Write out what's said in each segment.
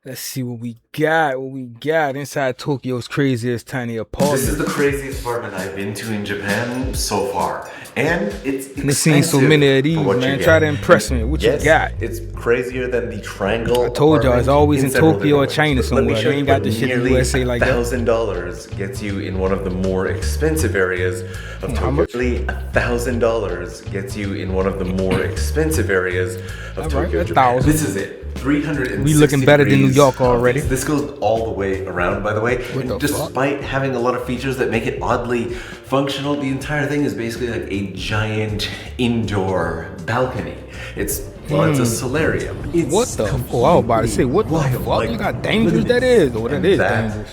Let's see what we got. What we got inside Tokyo's craziest tiny This is apartment. the craziest apartment I've been to in Japan so far. And it's And I've seen so expensive many of for these, what you man. get. Try to impress me. What you Yes, got? it's crazier than the triangle. I told y'all, it's apartment always in several Tokyo or different China ways. But let me somewhere. show They you ain't got what this shit in nearly USA like that. $1,000 gets you in one of the more expensive areas of How Tokyo. much? Nearly $1,000 gets you in one of the more expensive areas of All right, Tokyo, Japan. 1,000. This is it. 360 We looking better than New degrees York of already. This goes all the way around, by the way. What the And fuck? despite having a lot of features that make it oddly functional, the entire thing is basically like a giant indoor balcony. It's a solarium. It's What the? Oh, I was about to say, what the wild. fuck? Like, Look how dangerous look at that is. Oh, that And is dangerous.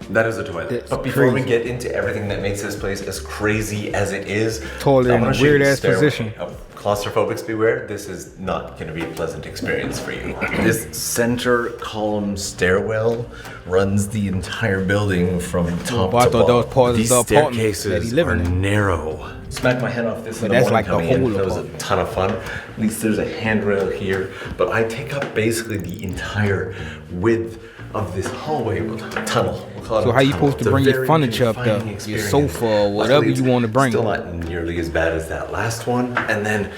That is a toilet. That's But before we crazy. get into everything that makes this place as crazy as it is, Toilet I in wanna a show you the weird-ass stairway. position. Claustrophobics beware, this is not going to be a pleasant experience for you. This center column stairwell runs the entire building from top I to thought that was bottom. part of These the apartment that he staircases living are in. narrow. Smacked my head off this in the that's morning like the coming in. whole That was a apartment. ton of fun. At least there's a handrail here, but I take up basically the entire width of this hallway tunnel. We'll call it So a how you tunnel. supposed to It's a bring your very furniture up confining there? Your experience. sofa or whatever Luckily, you want to bring. Still not nearly as bad as that last one, and then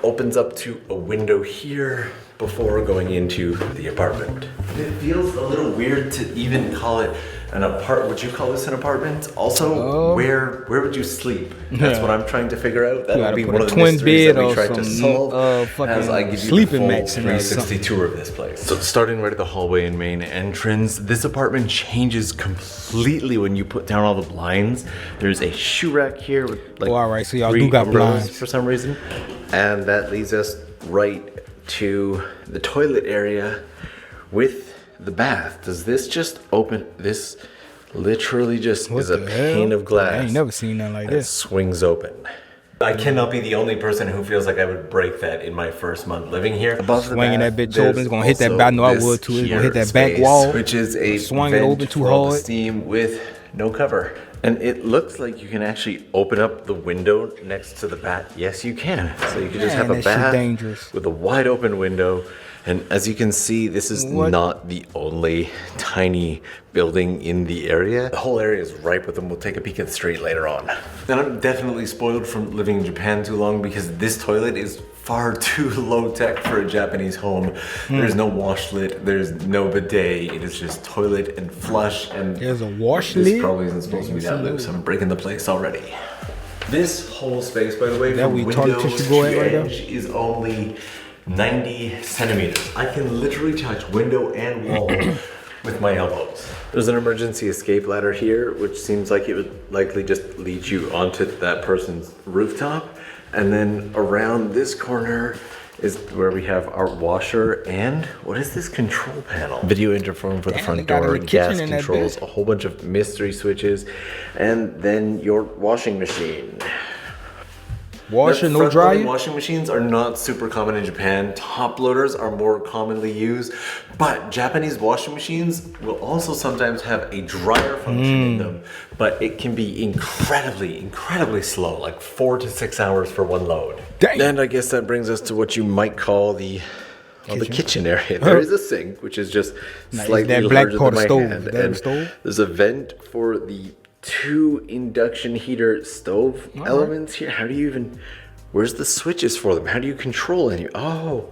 opens up to a window here before going into the apartment. It feels a little weird to even call it an apartment. Would you call this an apartment? Also, where would you sleep? That's Yeah. what I'm trying to figure out. That You would gotta be put one a of the twin mysteries bed that we or tried to some, solve fucking as I give you the sleeping full mats in there or 360 tour of this place. So starting right at the hallway and main entrance, this apartment changes completely when you put down all the blinds. There's a shoe rack here with like Oh, all right, so y'all do 3 got umbrellas blinds. for some reason. And that leads us right to the toilet area with the bath. Does this just open? This literally just What is a the pane hell? of glass. I ain't never seen nothing like that this. swings open. I cannot be the only person who feels like I would break that in my first month living here. Above the Swinging bath, that bitch there's open, it's gonna hit that also back. I know I this would too. It's gonna hit here that back space, wall. which is a Swing it vent open too for all the hard. steam with no cover. And it looks like you can actually open up the window next to the bath. Yes, you can. So you can just Man, have a that shit bath dangerous. with a wide open window. And as you can see, this is What? not the only tiny building in the area. The whole area is ripe with them. We'll take a peek at the street later on. And I'm definitely spoiled from living in Japan too long because this toilet is far too low tech for a Japanese home. There's no washlet, there's no bidet. It is just toilet and flush. And There's a wash this lid? probably isn't supposed to be that loose. I'm breaking the place already. This whole space, by the way, That from we window toilet tissue go at to right now? edge is only 90 centimeters. I can literally touch window and wall with my elbows. There's an emergency escape ladder here, which seems like it would likely just lead you onto that person's rooftop. And then around this corner is where we have our washer and what is this control panel? Video interphone for the Damn, front they got door, a kitchen gas in that controls, bitch. a whole bunch of mystery switches, and then your washing machine. Washer, no Front-loading dryer. washing machines are not super common in Japan. Top loaders are more commonly used, but Japanese washing machines will also sometimes have a dryer function in them, but it can be incredibly slow, like 4 to 6 hours for one load. Dang. And I guess that brings us to what you might call the kitchen area. There is a sink, which is just Nice. slightly That black larger part than of my stove. hand. Is that a And stove? there's a vent for the 2 induction heater stove elements here. How do you even? Where's the switches for them? How do you control any? Oh,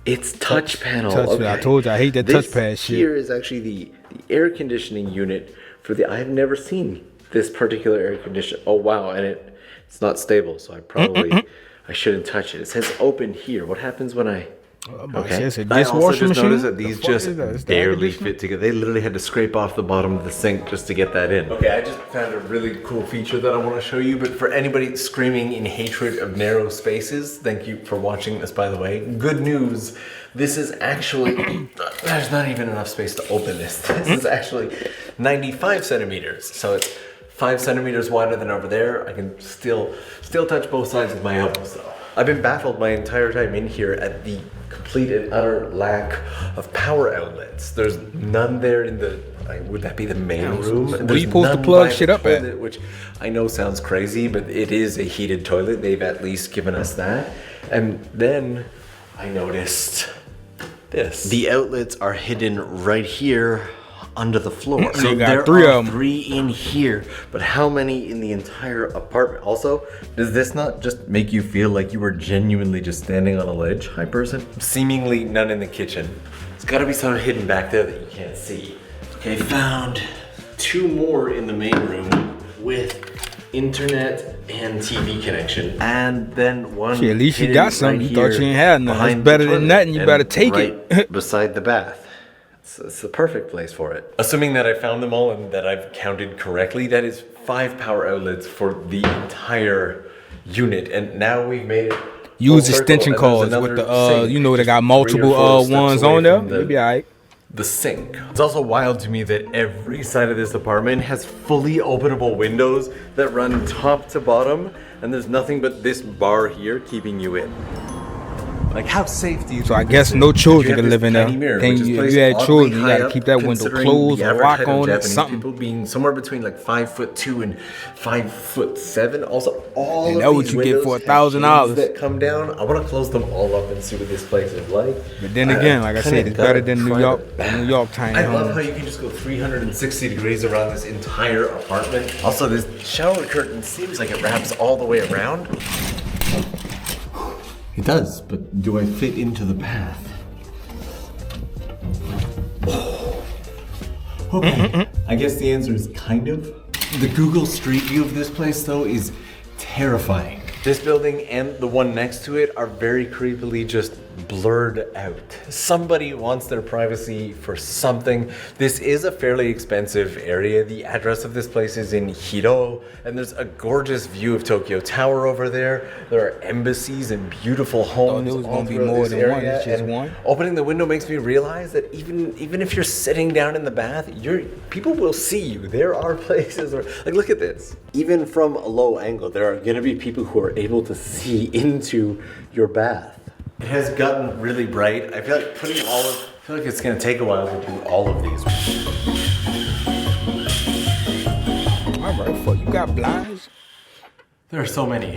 it's touch panel. touch- I told you, I hate that This touchpad shit. Here is actually the air conditioning unit for the. I have never seen this particular air conditioner. Oh wow, and it's not stable, so I shouldn't touch it. It says open here. What happens when I? Okay. It's a I also dishwasher just machine. noticed that The these fuck just is that? Is that air barely conditioner? fit together. They literally had to scrape off the bottom of the sink just to get that in. Okay, I just found a really cool feature that I want to show you, but for anybody screaming in hatred of narrow spaces, thank you for watching this, by the way. Good news, this is actually, there's not even enough space to open this. This is actually 95 centimeters, so it's 5 centimeters wider than over there. I can still touch both sides with my elbows though. I've been baffled my entire time in here at the complete and utter lack of power outlets. There's none there in the, would that be the main room? so where There's you supposed to none plug by shit the up at? toilet, which I know sounds crazy, but it is a heated toilet. They've at least given us that. And then I noticed this. The outlets are hidden right here under the floor. So You got there three are of 'em. 3 in here, but how many in the entire apartment? Also, does this not just make you feel like you were genuinely just standing on a ledge, hi person? Seemingly none in the kitchen. There's gotta be some hidden back there that you can't see. Okay, found 2 more in the main room with internet and TV connection, and then one. Shit, at least you hidden got something. right You thought you here ain't had nothing. behind It's better the than toilet nothing. You and better take right it. beside the bath. It's the perfect place for it. Assuming that I found them all and that I've counted correctly, that is 5 power outlets for the entire unit, and now we've made it. Use full circle, extension and there's cords with another the sink you know they just got 3 or multiple 4 steps ones away on there. from Maybe alright. the sink. It's also wild to me that every side of this apartment has fully openable windows that run top to bottom, and there's nothing but this bar here keeping you in. Like, how safe do you? So I think guess this no is? children You have can live this in there. tiny mirror, Then which is if you placed had oddly children, you high gotta up, keep that window considering closed the or average lock height of on it, Japanese something. people being somewhere between like 5'2" and 5'7". Also, all And of that what these you get windows for have $1,000. shades that come down. I want to close them all up and see what this place is like. But then again, like I said, it's better than New York tiny I love how home. you can just go 360 degrees around this entire apartment. Also, this shower curtain seems like it wraps all the way around. It does, but do I fit into the path? Okay, I guess the answer is kind of. The Google Street View of this place, though, is terrifying. This building and the one next to it are very creepily just blurred out. Somebody wants their privacy for something. This is a fairly expensive area. The address of this place is in Hiro, and there's a gorgeous view of Tokyo Tower over there. There are embassies and beautiful homes. there was all gonna be throughout more this than one, area, it's just and one. Opening the window makes me realize that even if you're sitting down in the bath, people will see you. There are places where, like, look at this. Even from a low angle, there are gonna be people who are able to see into your bath. It has gotten really bright. I feel like I feel like it's gonna take a while to do all of these. Alright, fuck, you got blinds? There are so many.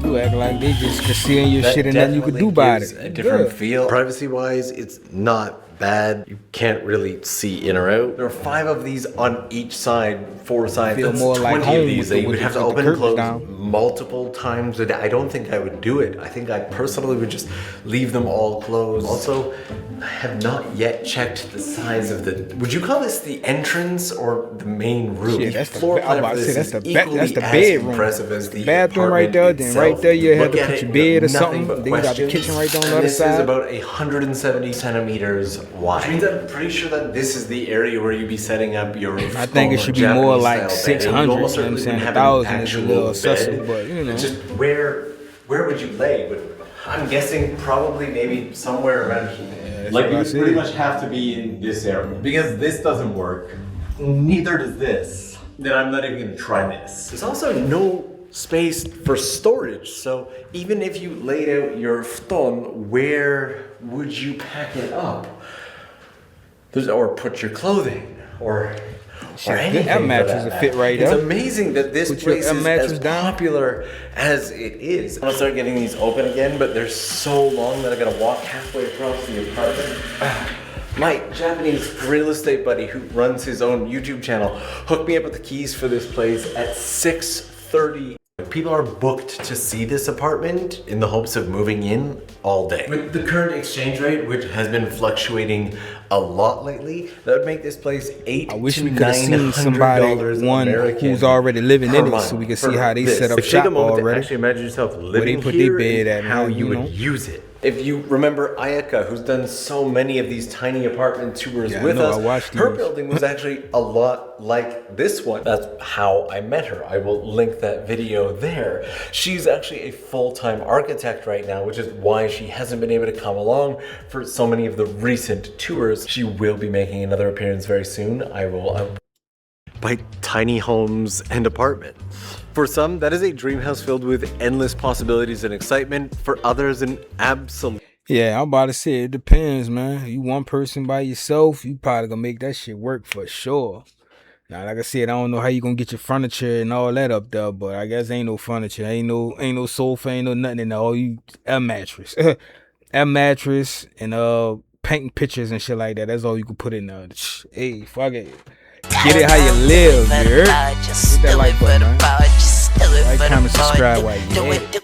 You act like they just concealing your shit and nothing you could do about gives it. a different Good. feel. Privacy-wise, it's not bad. You can't really see in or out. There are 5 of these on each side, 4 sides. Feel That's more 20 like home of these with that the- you would with have the- to with the open and close curtains down. multiple times a day. I don't think I would do it. I think I personally would just leave them all closed. Also, I have not yet checked the size of the. Would you call this the entrance or the main room? Shit, that's the floor ba- I'm plan about for to this say, is that's the equally as bedroom. impressive as the Bathroom right apartment there, then itself. right there you had Look to at put it, your you bed have or nothing something. but Then you got the questions. kitchen right on the And other this side. is about 170 centimeters wide. Which means I'm pretty sure that this is the area where you'd be setting up your. I think it should be more like 600, you know what I'm saying? 1,000 is a little excessive, but you know. It's just where would you lay? But I'm guessing probably maybe somewhere around here. that's Like what I you said. pretty much have to be in this area because this doesn't work. Neither does this. Then I'm not even gonna try this. There's also no space for storage. So even if you laid out your futon, where would you pack it up? Or put your clothing or anything. That for mattress will matter. fit right It's there. amazing that this Put your place is mattress as down. popular as it is. I'm gonna start getting these open again, but they're so long that I gotta walk halfway across the apartment. My Japanese real estate buddy who runs his own YouTube channel hooked me up with the keys for this place at 6:30. People are booked to see this apartment in the hopes of moving in all day. With the current exchange rate, which has been fluctuating a lot lately, that would make this place I wish $800 we to could have seen somebody, $900 one American who's already living per in it, month so we can for see how they this. set up Like, take a shop moment to already. actually imagine yourself living put here their bed and at, how man, you you would know? use it. If you remember Ayaka, who's done so many of these tiny apartment tours Yeah, I with know, us, I watched her these. building was actually a lot like this one. That's how I met her. I will link that video there. She's actually a full-time architect right now, which is why she hasn't been able to come along for so many of the recent tours. She will be making another appearance very soon. I will by tiny homes and apartments. For some, that is a dream house filled with endless possibilities and excitement. For others, an absolute. Yeah, I'm about to say it depends, man. You one person by yourself, you probably gonna make that shit work for sure. Now, like I said, I don't know how you gonna get your furniture and all that up there, but I guess ain't no furniture, ain't no sofa, ain't no nothing in there. All you a mattress. a mattress and painting pictures and shit like that. That's all you can put in there. Hey, fuck it. Get it how you live, you heard? Hit that like button, man. Like, comment, subscribe while you at it.